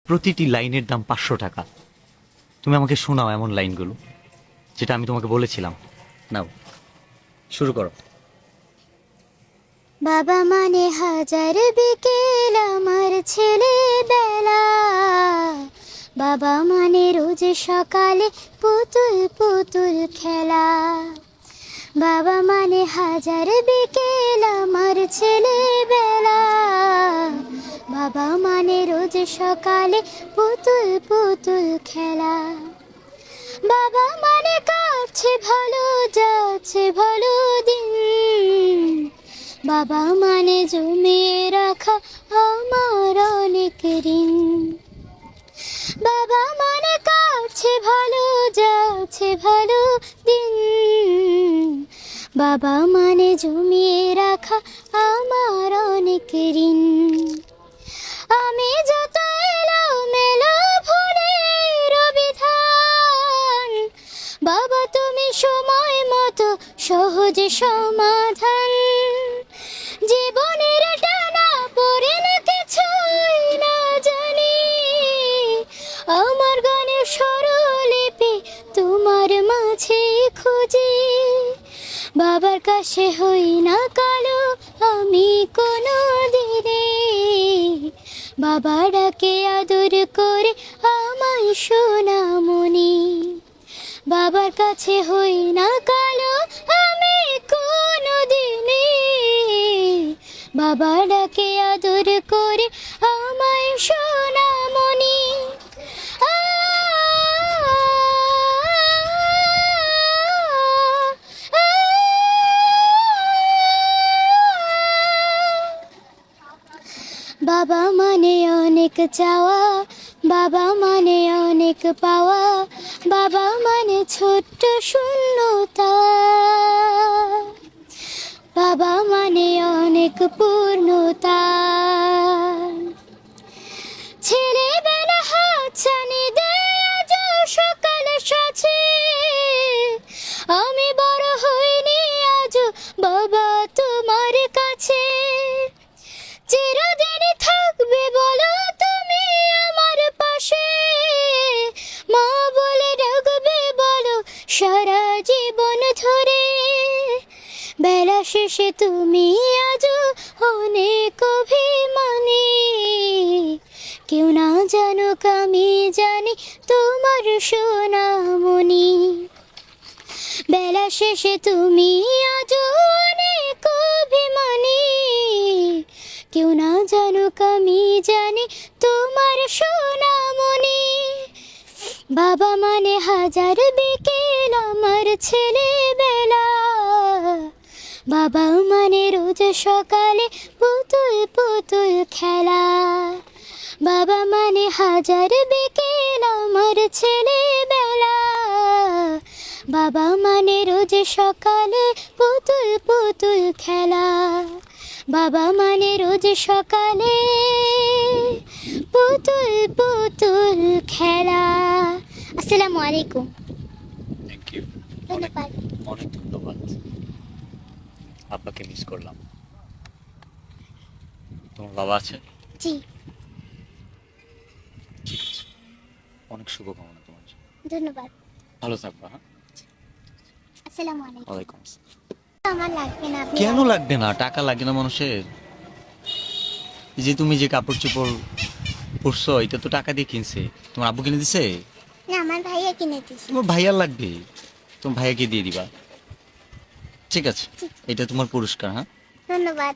প্রতিটি লাইনের দাম 500 টাকা। তুমি আমাকে শোনাও এমন লাইনগুলো যেটা আমি তোমাকে বলেছিলাম। নাও, শুরু করো। বাবা মানে হাজার বিকেল আমার ছেলেবেলা, বাবা মানে রোজ সকালে পুতুল পুতুল খেলা। বাবা মানে হাজার বিকেল আমার ছেলেবেলা, বাবা মানে রোজ সকালে পুতুল পুতুল খেলা। বাবা মানে কাছে ভালো যাচ্ছে ভালো দিন, বাবা মানে জমিয়ে রাখা আমার অনেক ঋণ। বাবা মানে কাছে ভালো যাচ্ছে ভালো দিন, বাবা মানে জমিয়ে রাখা আমার অনেক ঋণ। আমি যত এলোমেলো ভুলের বিধান, বাবা তুমি সময় মতো সহজ সমাধান। জীবনের টানা পড়ে না কিছুই না জানি, আমার গানের স্বরলিপি তোমার মাঝে খুঁজি। বাবার কাছে হই না কালো আমি কোনো দিনে, বাবা ডাকে আদর করে আমায় সোনামণি। বাবার কাছে হই না কালো আমি কোনো দিনে, বাবা ডাকে আদর করে আমায় সোনামণি। বাবা মানে অনেক চাওয়া, বাবা মানে অনেক পাওয়া, বাবা মানে ছোট্ট শূন্যতা, বাবা মানে অনেক পূর্ণতা। ছেলেবেলা হাতছানি দেয় আজ সকালে সাথে, আমি বড় হইনি আজ বাবা তোমার কাছে। চিরদিনই থাকবে বলো তুমি আমার পাশে, মা বলে ডাকবে বলো সারা জীবন ধরে। বেলা শেষে তুমি আজও অনেক অভিমানী, কেউ না জানুক আমি জানি তোমার সোনামণি। বেলা শেষে তুমি আজও অনেক অভিমানী, কেউ না জানুক আমি জানি তোমার সোনামণি। বাবা মানে হাজার বিকেল আমার ছেলেবেলা, বাবা মানে রোজ সকালে পুতুল পুতুল খেলা। বাবা মানে হাজার বিকেল আমার ছেলেবেলা, বাবা মানে রোজ সকালে পুতুল পুতুল খেলা। বাবা মানে রোজ সকালে পুতুল পুতুল খেলা। আসসালামু আলাইকুম। থ্যাংক ইউ, ধন্যবাদ। অনেক ধন্যবাদ। আপনাকে মিস করলাম। তোমার বাবা আছে? জি, ঠিক আছে, অনেক শুভকামনা তোমার জন্য। ধন্যবাদ। ভালো থাকবা। হ্যাঁ, আসসালামু আলাইকুম। ওয়ালাইকুম আসসালাম। আমার লাগবে না, আপনি কেন লাগবে না? টাকা লাগে না মানুষের? এই যে তুমি যে কাপড় চোপড় পরছো এটা তো টাকা দিয়ে কিনছে। তোমার আব্বু কিনে দিছে? না, আমার ভাইয়া কিনে দিয়েছে। তোমার ভাইয়ার লাগবে, তোমার ভাইয়াকে দিয়ে দিবা। ঠিক আছে, এটা তোমার পুরস্কার। হ্যাঁ, ধন্যবাদ।